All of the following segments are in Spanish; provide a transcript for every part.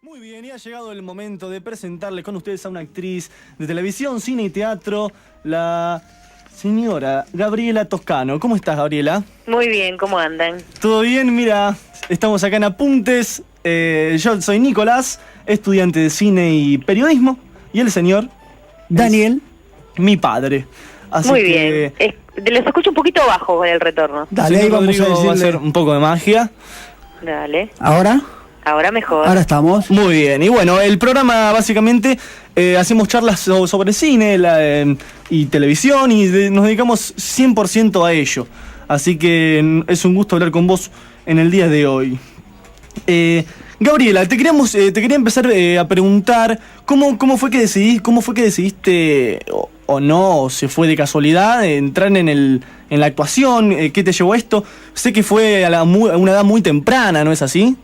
Muy bien, y ha llegado el momento de presentarles con ustedes a una actriz de televisión, cine y teatro, la señora Gabriela Toscano. ¿Cómo estás, Gabriela? Muy bien, ¿cómo andan? ¿Todo bien? Mira, estamos acá en Apuntes. Yo soy Nicolás, estudiante de cine y periodismo, y el señor Daniel, mi padre. Así Muy que, bien. Los escucho un poquito bajo con el retorno. dale, ahí señor vamos a Rodrigo va a decirle. hacer un poco de magia. Dale. ¿Ahora? Ahora mejor. Ahora estamos. Muy bien, y bueno, el programa básicamente hacemos charlas sobre cine y televisión y nos dedicamos 100% a ello. Así que es un gusto hablar con vos en el día de hoy. Gabriela, te quería empezar a preguntar cómo fue que decidiste o no, o se fue de casualidad entrar en la actuación. ¿Qué te llevó a esto? Sé que fue a una edad muy temprana, ¿no es así?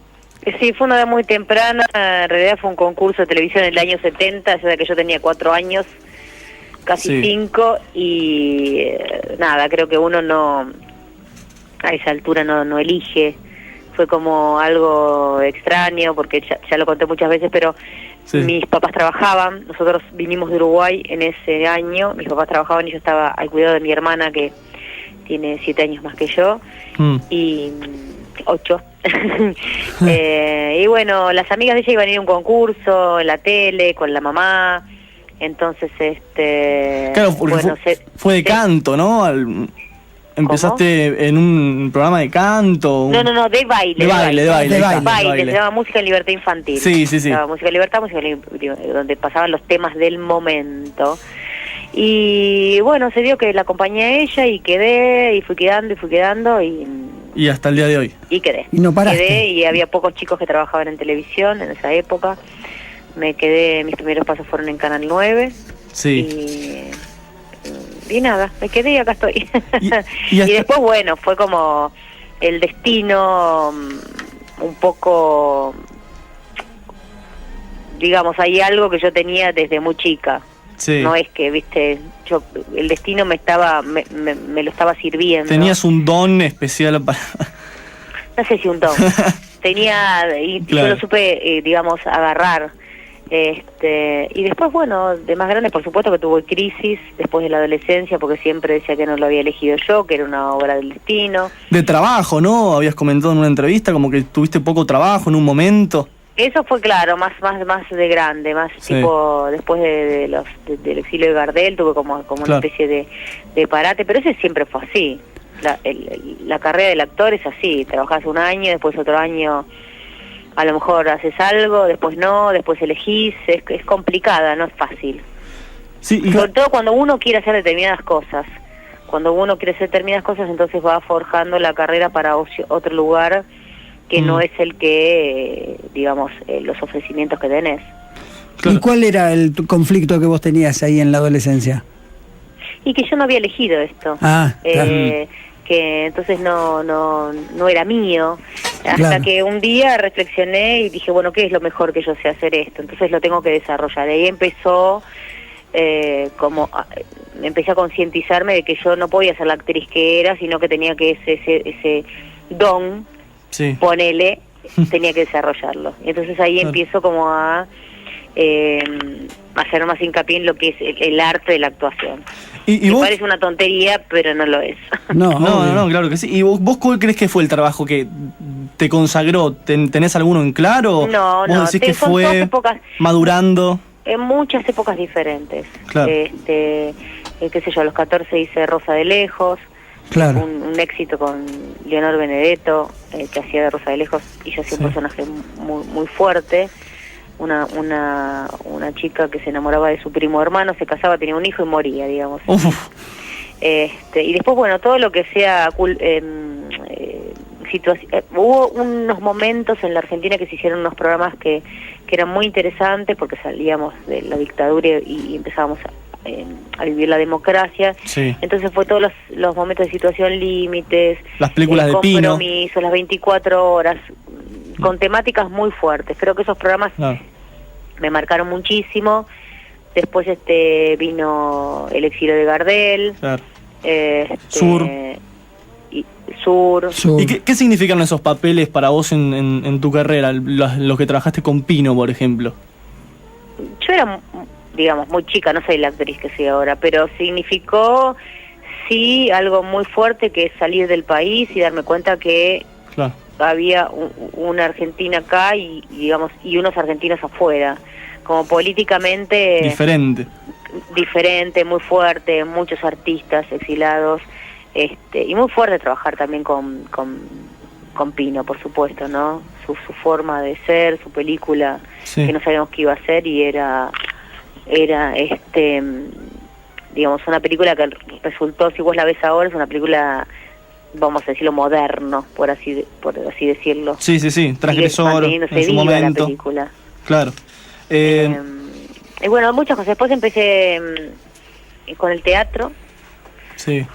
Sí, fue una edad muy temprana. En realidad fue un concurso de televisión en el año 70, o sea que yo tenía 4 años, casi 5, y nada, creo que uno no, a esa altura no elige. Fue como algo extraño, porque ya lo conté muchas veces, pero sí. Mis papás trabajaban, nosotros vinimos de Uruguay en ese año, mis papás trabajaban y yo estaba al cuidado de mi hermana, que tiene 7 años más que yo, y 8. Y bueno, las amigas de ella iban a ir a un concurso en la tele, con la mamá, entonces claro, porque bueno, fue de canto, ¿no? Empezaste ¿Cómo? En un programa de canto. No, de baile. De baile. Se llama Música en Libertad Infantil. Sí. Se llama Música en Libertad, donde pasaban los temas del momento. Y bueno, se dio que la acompañé a ella y quedé, y fui quedando, y hasta el día de hoy. Y quedé. Y no paraste. Quedé, y había pocos chicos que trabajaban en televisión en esa época. Me quedé, mis primeros pasos fueron en Canal 9. Sí. Y nada, me quedé y acá estoy. Y después, bueno, fue como el destino un poco, digamos, hay algo que yo tenía desde muy chica. Sí. No es que, viste, el destino me lo estaba sirviendo. Tenías un don especial para... No sé si un don. Tenía, y claro. Yo lo supe, digamos, agarrar. Y después, bueno, de más grande, por supuesto que tuve crisis después de la adolescencia, porque siempre decía que no lo había elegido yo, que era una obra del destino. De trabajo, ¿no? Habías comentado en una entrevista como que tuviste poco trabajo en un momento. Eso fue claro, más de grande, más sí. Tipo después del exilio de Gardel, tuve como claro. Una especie de parate, pero ese siempre fue así. La carrera del actor es así, trabajás un año, después otro año a lo mejor haces algo, después no, después elegís, es complicada, no es fácil. Sí, sobre todo cuando uno quiere hacer determinadas cosas. Cuando uno quiere hacer determinadas cosas, entonces va forjando la carrera para otro lugar que no es el que, digamos, los ofrecimientos que tenés. Claro. ¿Y cuál era el conflicto que vos tenías ahí en la adolescencia? Y que yo no había elegido esto. Claro. Que entonces no era mío, hasta que un día reflexioné y dije, bueno, ¿qué es lo mejor que yo sé hacer esto? Entonces lo tengo que desarrollar. Y ahí empezó, empecé a concientizarme de que yo no podía ser la actriz que era, sino que tenía que ese don, sí. Ponele, tenía que desarrollarlo. Y entonces ahí empiezo como a hacer más hincapié en lo que es el arte de la actuación. ¿Y vos? Parece una tontería, pero no lo es. No, claro que sí. ¿Y vos cuál crees que fue el trabajo que te consagró? ¿Tenés alguno en claro? No, ¿Vos decís que fue madurando? En muchas épocas diferentes. Claro. Qué sé yo, a los 14 hice Rosa de Lejos. Claro. Un éxito con Leonor Benedetto, que hacía de Rosa de Lejos, y yo hacía un personaje muy fuerte. Una chica que se enamoraba de su primo hermano, se casaba, tenía un hijo y moría, digamos. Y después, bueno, todo lo que sea hubo unos momentos en la Argentina que se hicieron unos programas que eran muy interesantes, porque salíamos de la dictadura y empezábamos a vivir la democracia. Sí. Entonces fue todos los momentos de situación límites, las películas de Pino, compromisos, las 24 horas, con temáticas muy fuertes. Creo que esos programas me marcaron muchísimo. Después vino El exilio de Gardel, claro. Sur. ¿Y qué significan esos papeles para vos en tu carrera, los que trabajaste con Pino, por ejemplo? Yo era, digamos, muy chica, no soy la actriz que soy ahora, pero significó, sí, algo muy fuerte, que es salir del país y darme cuenta que Claro. había una Argentina acá y digamos, y unos argentinos afuera, como políticamente diferente, muy fuerte, muchos artistas exilados, y muy fuerte trabajar también con Pino, por supuesto, ¿no? Su forma de ser, su película, Sí. que no sabíamos qué iba a ser, y era digamos, una película que resultó, si vos la ves ahora, es una película, vamos a decirlo, moderno, por así decirlo. Sí, transgresor en su momento. La película. Claro. Y bueno, muchas cosas. Después empecé con el teatro. Sí.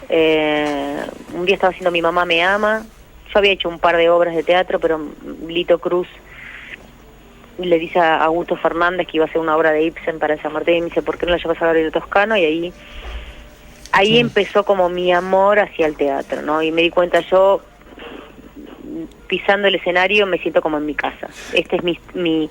Un día estaba haciendo Mi mamá me ama. Yo había hecho un par de obras de teatro, pero Lito Cruz le dice a Augusto Fernández que iba a hacer una obra de Ibsen para San Martín, y me dice, ¿por qué no la llevas a Gabriel Toscano? Y ahí Sí. empezó como mi amor hacia el teatro, ¿no? Y me di cuenta, yo pisando el escenario me siento como en mi casa. Este es mi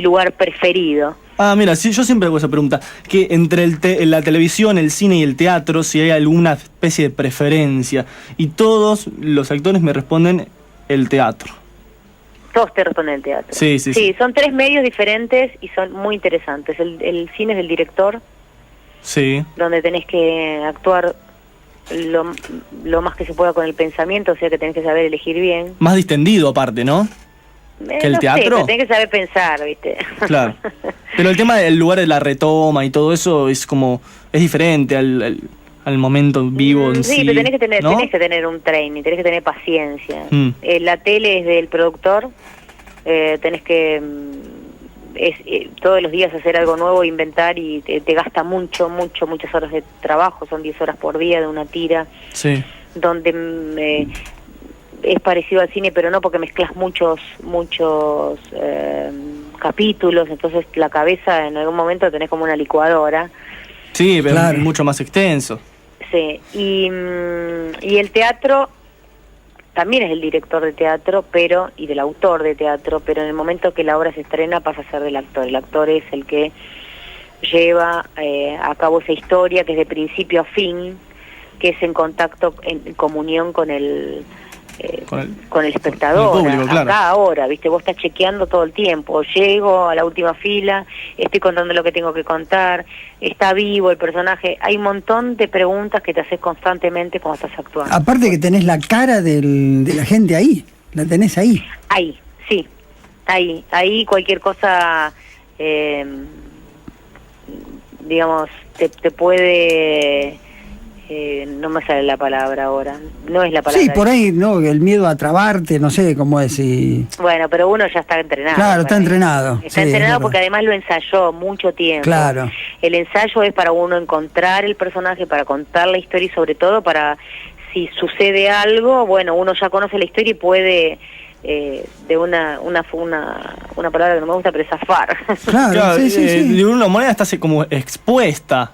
lugar preferido. Ah, mira, sí, yo siempre hago esa pregunta, que entre la televisión, el cine y el teatro, si hay alguna especie de preferencia, y todos los actores me responden el teatro. Todos te responden el teatro. Sí. Son 3 medios diferentes y son muy interesantes. El cine es del director, Sí. donde tenés que actuar lo más que se pueda con el pensamiento, o sea que tenés que saber elegir bien. Más distendido aparte, ¿no? ¿Que el no teatro? sé, pero tenés que saber pensar, ¿viste? Claro. Pero el tema del lugar de la retoma y todo eso es diferente al momento vivo en sí. Sí, pero tenés ¿no? que tener un training, tenés que tener paciencia. Mm. La tele es del productor, tenés que todos los días hacer algo nuevo, inventar, y te gasta muchas horas de trabajo, son 10 horas por día de una tira, Sí. donde es parecido al cine, pero no, porque mezclas muchos capítulos, entonces la cabeza en algún momento tenés como una licuadora. Sí, pero Claro. es mucho más extenso. Sí, y el teatro también es el director de teatro, y del autor de teatro, pero en el momento que la obra se estrena pasa a ser del actor. El actor es el que lleva a cabo esa historia, que es de principio a fin, que es en contacto, en comunión con el espectador, con el público, claro. acá ahora, viste, vos estás chequeando todo el tiempo, llego a la última fila, estoy contando lo que tengo que contar, está vivo el personaje, hay un montón de preguntas que te haces constantemente cuando estás actuando. Aparte que tenés la cara de la gente ahí, la tenés ahí. Ahí, sí, ahí cualquier cosa, digamos, te puede... no me sale la palabra ahora, no es la palabra. Sí, por ahí, ¿no? El miedo a trabarte, no sé cómo es. Bueno, pero uno ya está entrenado. Claro, está entrenado. Está sí, entrenado es porque verdad. además lo ensayó mucho tiempo. Claro. El ensayo es para uno encontrar el personaje, para contar la historia, y sobre todo para, si sucede algo, bueno, uno ya conoce la historia y puede... de una palabra que no me gusta, pero zafar. Claro, sí. De una manera está como expuesta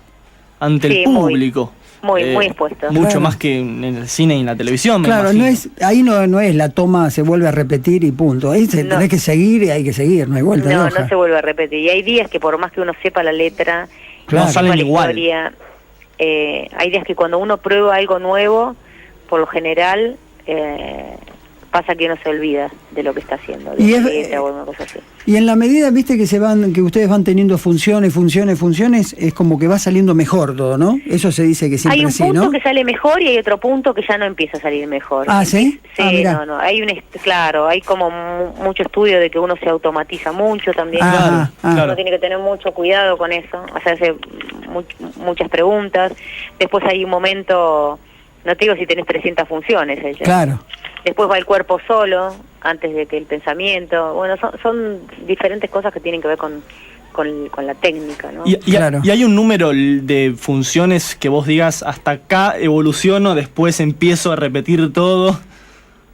ante Sí, el público. Muy expuesta. Mucho Claro. más que en el cine y en la televisión, me Claro, imagino. ahí no es la toma, se vuelve a repetir y punto. Ahí No. tenés que seguir y hay que seguir, no hay vuelta de hoja. No se vuelve a repetir. Y hay días que por más que uno sepa la letra, Claro. No salen sepa la igual. historia, hay días que cuando uno prueba algo nuevo, por lo general, pasa que uno se olvida de lo que está haciendo, de Y la es- letra o una cosa así. Y en la medida, viste, que ustedes van teniendo funciones, es como que va saliendo mejor todo, ¿no? Eso se dice que siempre Hay un sí, punto ¿no? que sale mejor y hay otro punto que ya no empieza a salir mejor. Ah, ¿sí? Sí, Ah, mirá. no, hay claro, hay como mucho estudio de que uno se automatiza mucho también. Ajá, claro. Uno tiene que tener mucho cuidado con eso, hacerse muchas preguntas. Después hay un momento, no te digo si tenés 300 funciones ella. Claro. Después va el cuerpo solo, antes de que el pensamiento. Bueno, son diferentes cosas que tienen que ver con la técnica, ¿no? Claro. ¿Y hay un número de funciones que vos digas, hasta acá evoluciono, después empiezo a repetir todo?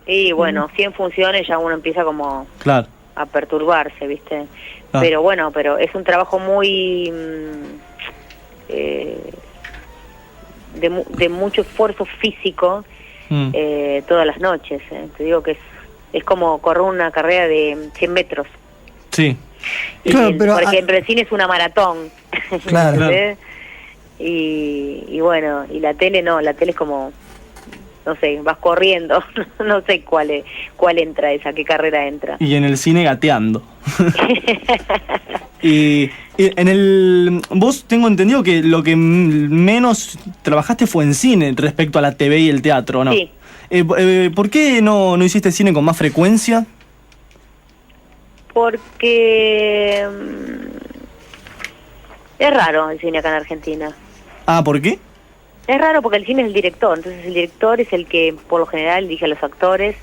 Y bueno, 100 funciones ya uno empieza como Claro. a perturbarse, ¿viste? Ah. Pero bueno, es un trabajo muy... de mucho esfuerzo físico, todas las noches. Te digo que es como correr una carrera de 100 metros. Sí. Claro, pero por ejemplo, el cine es una maratón. Claro. Claro. Y bueno, y la tele no, la tele es como, no sé, vas corriendo, no sé cuál entra esa, qué carrera entra. Y en el cine gateando. y vos tengo entendido que lo que menos trabajaste fue en cine respecto a la TV y el teatro, ¿no? Sí. ¿Por qué no hiciste cine con más frecuencia? Porque es raro el cine acá en Argentina. Ah, ¿por qué? Es raro porque el cine es el director, entonces el director es el que por lo general elige a los actores.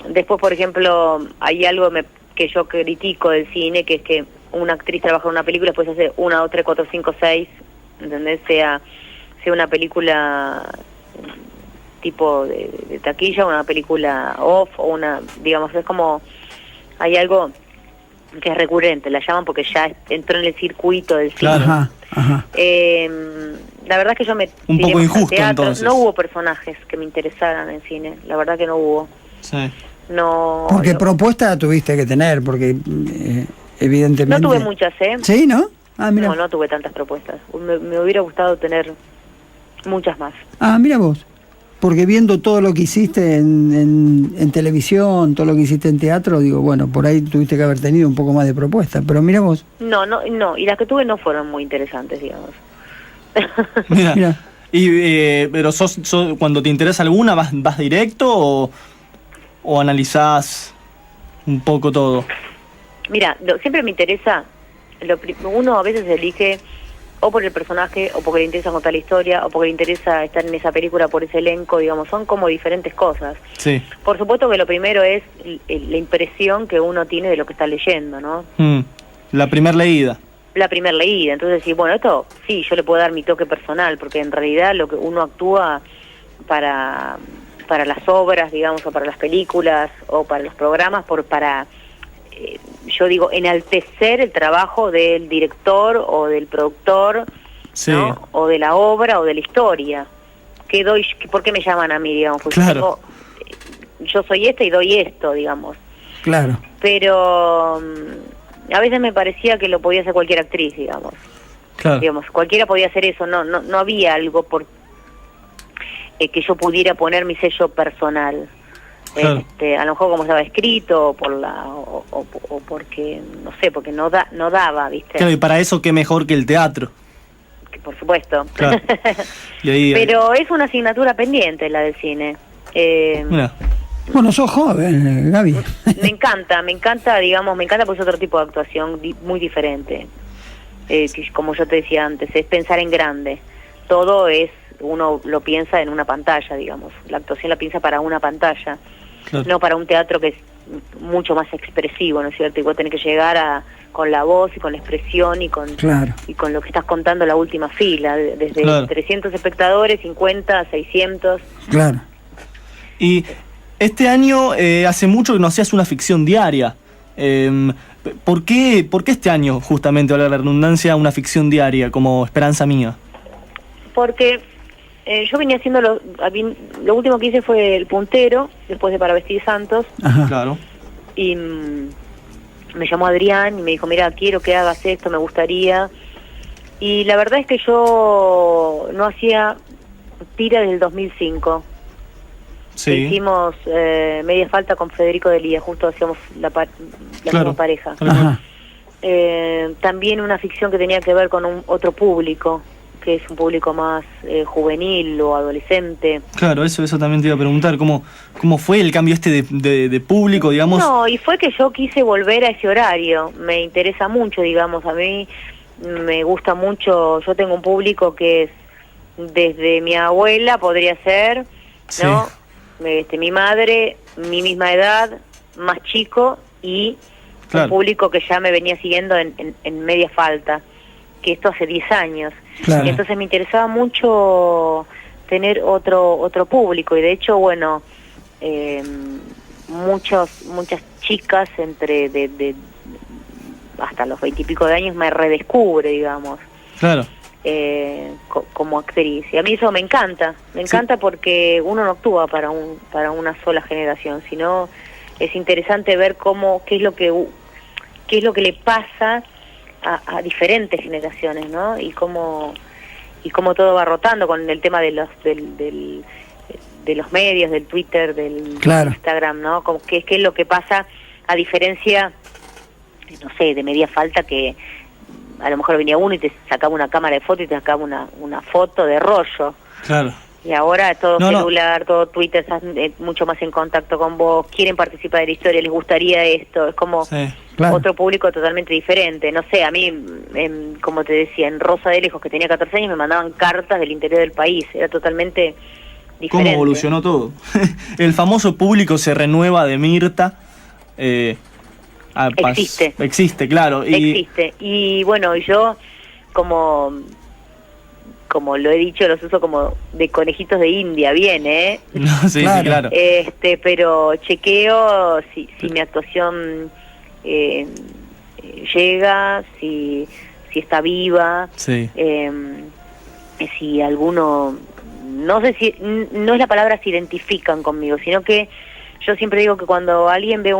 Después, por ejemplo, hay algo que yo critico del cine, que es que una actriz trabaja en una película, después hace 1, 2, 3, 4, 5, 6, ¿entendés? Sea una película tipo de taquilla, una película off, o una, digamos, es como, hay algo que es recurrente, la llaman porque ya entró en el circuito del cine. Claro. Ajá. La verdad es que yo me un tiré poco más al injusto, teatro. entonces. No hubo personajes que me interesaran en cine, la verdad que no hubo. Sí. No. Porque propuesta tuviste que tener, porque evidentemente... No tuve muchas, ¿eh? ¿Sí, no? Ah, mira. No tuve tantas propuestas. Me hubiera gustado tener muchas más. Ah, mira vos. Porque viendo todo lo que hiciste en televisión, todo lo que hiciste en teatro, digo, bueno, por ahí tuviste que haber tenido un poco más de propuesta, pero mira vos. No, y las que tuve no fueron muy interesantes, digamos. Mira. Pero cuando te interesa alguna, ¿vas directo o analizás un poco todo? Mira, siempre me interesa, uno a veces elige o por el personaje, o porque le interesa contar la historia, o porque le interesa estar en esa película por ese elenco, digamos, son como diferentes cosas. Sí. Por supuesto que lo primero es la impresión que uno tiene de lo que está leyendo, ¿no? La primer leída. La primera leída, entonces sí, bueno, esto sí, yo le puedo dar mi toque personal, porque en realidad lo que uno actúa para las obras, digamos, o para las películas, o para los programas, yo digo, enaltecer el trabajo del director o del productor, sí, ¿no? O de la obra o de la historia. ¿Por qué me llaman a mí, digamos? Pues claro. Yo soy esta y doy esto, digamos. Claro. Pero a veces me parecía que lo podía hacer cualquier actriz, digamos. Claro. Digamos, cualquiera podía hacer eso, no había algo por que yo pudiera poner mi sello personal. Claro. A lo mejor como estaba escrito o porque no sé, porque no daba, ¿viste? Claro, y para eso qué mejor que el teatro. Que por supuesto. Claro. Pero es una asignatura pendiente la del cine. Mira. Bueno, sos joven, Gaby. Me encanta, digamos, porque es otro tipo de actuación muy diferente. Que, como yo te decía antes, es pensar en grande. Todo uno lo piensa en una pantalla, digamos. La actuación la piensa para una pantalla. Claro. No para un teatro que es mucho más expresivo, ¿no es cierto? Y vos tenés que llegar con la voz y con la expresión y con lo que estás contando la última fila, desde 300 espectadores, 50, 600. Claro. Y este año hace mucho que no hacías una ficción diaria. ¿Por qué este año, justamente, valga la redundancia, una ficción diaria como Esperanza Mía? Porque yo venía haciendo lo último que hice fue El Puntero, después de Para Vestir Santos. Ajá. Claro. Y me llamó Adrián y me dijo, mira, quiero que hagas esto, me gustaría. Y la verdad es que yo no hacía tira desde el 2005. Sí. Hicimos Media Falta con Federico Delía, justo hacíamos la misma pareja. Ajá. También una ficción que tenía que ver con otro público, que es un público más juvenil o adolescente. Claro, eso también te iba a preguntar, ¿cómo fue el cambio de público, digamos? No, y fue que yo quise volver a ese horario, me interesa mucho, digamos, a mí me gusta mucho, yo tengo un público que es desde mi abuela, podría ser, ¿no? Sí. Mi madre, mi misma edad, más chico, y un público que ya me venía siguiendo en Media Falta, que esto hace 10 años. Claro. Y entonces me interesaba mucho tener otro público, y de hecho, bueno, muchas chicas hasta los 20 y pico de años me redescubre, digamos. Claro. como actriz. Y a mí eso me encanta porque uno no actúa para una sola generación, sino es interesante ver qué es lo que le pasa a diferentes generaciones, ¿no? Y cómo todo va rotando con el tema de los medios, del Twitter, del Instagram, ¿no? ¿Qué es lo que pasa a diferencia, no sé, de Media Falta, que a lo mejor venía uno y te sacaba una cámara de foto y te sacaba una foto de rollo. Claro. Y ahora todo celular, todo Twitter, estás mucho más en contacto con vos, quieren participar de la historia, les gustaría esto, es como otro público totalmente diferente. No sé, a mí, como te decía, en Rosa de Lejos, que tenía 14 años, me mandaban cartas del interior del país, era totalmente diferente. ¿Cómo evolucionó todo? El famoso público se renueva de Mirta. Existe, claro. Existe. Y bueno, yo como lo he dicho, los uso como de conejitos de India, bien, ¿eh? No, sí, claro. Pero chequeo si mi actuación llega, si está viva, sí. Si alguno, no sé si, no es la palabra se identifican conmigo, sino que yo siempre digo que cuando alguien ve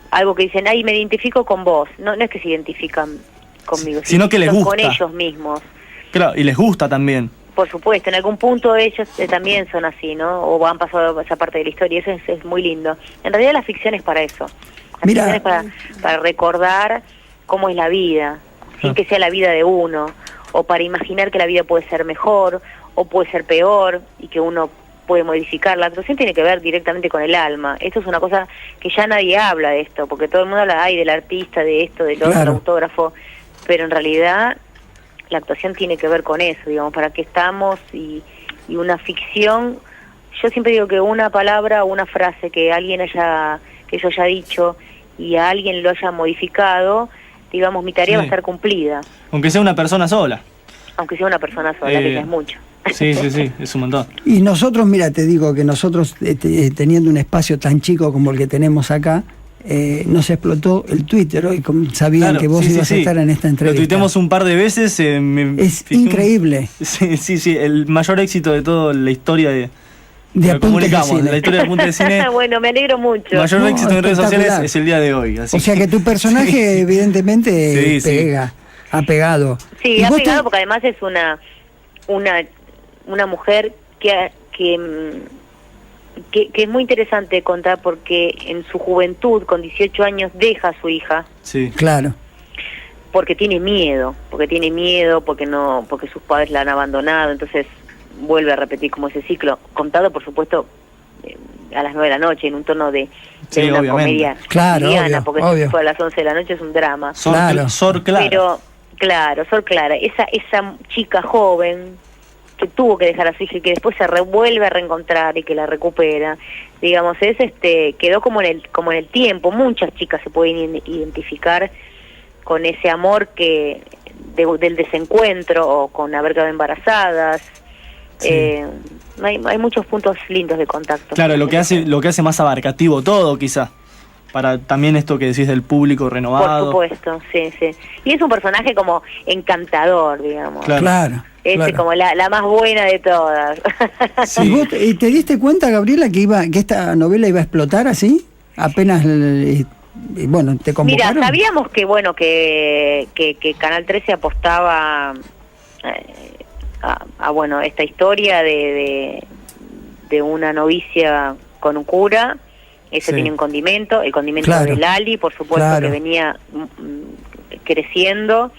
algo que dicen, ay, me identifico con vos, no es que se identifican conmigo, sino que les gusta. Con ellos mismos. Claro, y les gusta también. Por supuesto, en algún punto ellos también son así, ¿no? O han pasado esa parte de la historia, eso es muy lindo. En realidad la ficción es para eso. La ficción es para recordar cómo es la vida, sin que sea la vida de uno, o para imaginar que la vida puede ser mejor, o puede ser peor, y que uno puede modificar. La actuación tiene que ver directamente con el alma. Esto es una cosa que ya nadie habla de esto, porque todo el mundo habla del artista, de esto, del otro, del autógrafo, pero en realidad la actuación tiene que ver con eso, digamos, para qué estamos, y una ficción, yo siempre digo que una palabra o una frase que yo haya dicho y a alguien lo haya modificado, digamos, mi tarea va a estar cumplida. Aunque sea una persona sola. Aunque sea una persona sola, que ya es mucho. Sí, es un montón. Y nosotros, mira, te digo que nosotros, teniendo un espacio tan chico como el que tenemos acá, nos explotó el Twitter hoy, sabían que vos ibas a estar en esta entrevista. Lo tuiteamos un par de veces. Es increíble. Sí, el mayor éxito de toda la historia de Apuntes de Cine. La historia de Apuntes de Cine. Bueno, me alegro mucho. El mayor éxito en redes sociales es el día de hoy. Así o sea que tu personaje evidentemente ha pegado. Sí, ha pegado porque además es una mujer que es muy interesante contar, porque en su juventud, con 18 años, deja a su hija. Sí. Claro. Porque tiene miedo, porque sus padres la han abandonado, entonces vuelve a repetir como ese ciclo, contado por supuesto a las 9 de la noche, en un tono de una comedia liviana, porque si fue a las 11 de la noche es un drama. Sor Clara. Pero, claro, Sor Clara, esa chica joven que tuvo que dejar a su hija y que después se vuelve a reencontrar y que la recupera, digamos, quedó como en el tiempo. Muchas chicas se pueden identificar con ese amor del desencuentro, o con haber quedado embarazadas. Sí. Hay muchos puntos lindos de contacto. Claro, lo que hace más abarcativo todo, quizá, para también esto que decís del público renovado. Por supuesto, sí. Y es un personaje como encantador, digamos. Claro. Como la más buena de todas. Sí. ¿Y vos te diste cuenta, Gabriela, que esta novela iba a explotar así? Apenas, te convocaron. Mira, sabíamos que Canal 13 apostaba a esta historia de una novicia con un cura. Eso tiene un condimento, el condimento de Lali, por supuesto, que venía creciendo.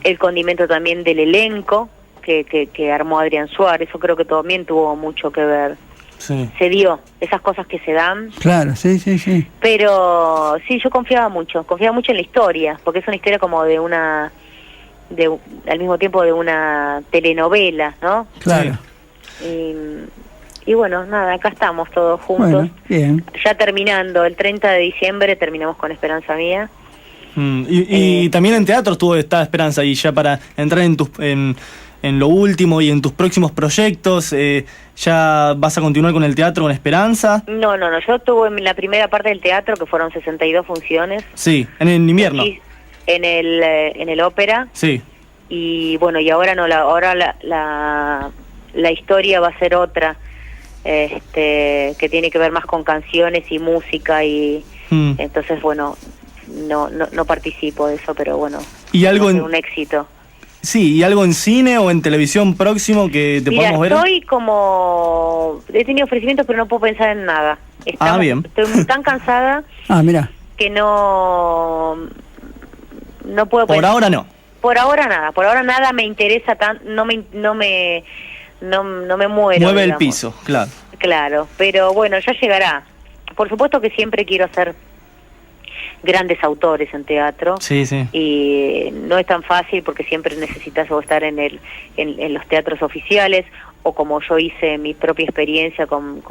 El condimento también del elenco que armó Adrián Suárez, eso creo que también tuvo mucho que ver. Sí. Se dio, esas cosas que se dan. Claro, sí. Pero sí, yo confiaba mucho en la historia, porque es una historia como al mismo tiempo de una telenovela, ¿no? Claro. Y bueno, nada, acá estamos todos juntos. Bueno, bien. Ya terminando, el 30 de diciembre terminamos con Esperanza Mía. Y también en teatro estuvo esta Esperanza, y ya para entrar en lo último y en tus próximos proyectos, ¿ya vas a continuar con el teatro con Esperanza? No, yo estuve en la primera parte del teatro, que fueron 62 funciones. Sí, en el invierno. En el ópera. Sí. y bueno, y ahora no, ahora la historia va a ser otra, que tiene que ver más con canciones y música, y entonces bueno, no participo de eso, pero bueno, ¿y algo en un éxito? Sí, ¿y algo en cine o en televisión próximo que te podamos ver? Estoy como... He tenido ofrecimientos, pero no puedo pensar en nada. Bien. Estoy tan cansada mira. que no puedo Por pensar. ahora no. Por ahora nada me interesa tan, no me muero. Mueve el digamos. piso, claro. Claro, pero bueno, ya llegará. Por supuesto que siempre quiero hacer grandes autores en teatro. Sí. Y no es tan fácil porque siempre necesitas o estar en los teatros oficiales, o como yo hice mi propia experiencia con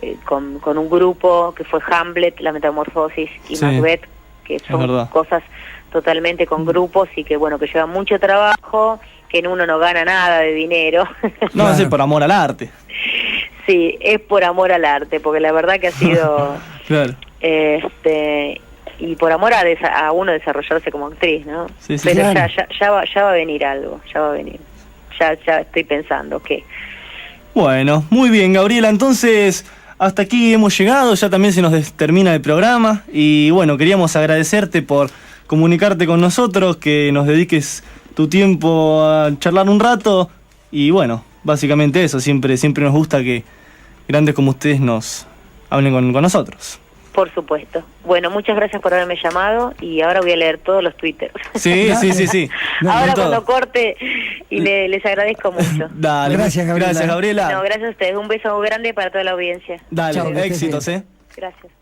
un grupo que fue Hamlet, La Metamorfosis y Macbeth, que son cosas totalmente con grupos y que bueno, que llevan mucho trabajo, que en uno no gana nada de dinero. No, es por amor al arte. Sí, es por amor al arte, porque la verdad que ha sido... Claro. Y por amor a uno desarrollarse como actriz, ¿no? Sí, pero claro. ya va a venir algo, ya va a venir. Ya estoy pensando que... Bueno, muy bien, Gabriela, entonces hasta aquí hemos llegado, ya también se nos termina el programa y bueno, queríamos agradecerte por comunicarte con nosotros, que nos dediques tu tiempo a charlar un rato y bueno, básicamente eso, siempre nos gusta que grandes como ustedes nos hablen con nosotros. Por supuesto. Bueno, muchas gracias por haberme llamado y ahora voy a leer todos los twitters. Sí. Ahora cuando corte y les agradezco mucho. Dale, gracias, Gabriela. No, gracias a ustedes. Un beso grande para toda la audiencia. Dale, Chao, éxitos, Gracias.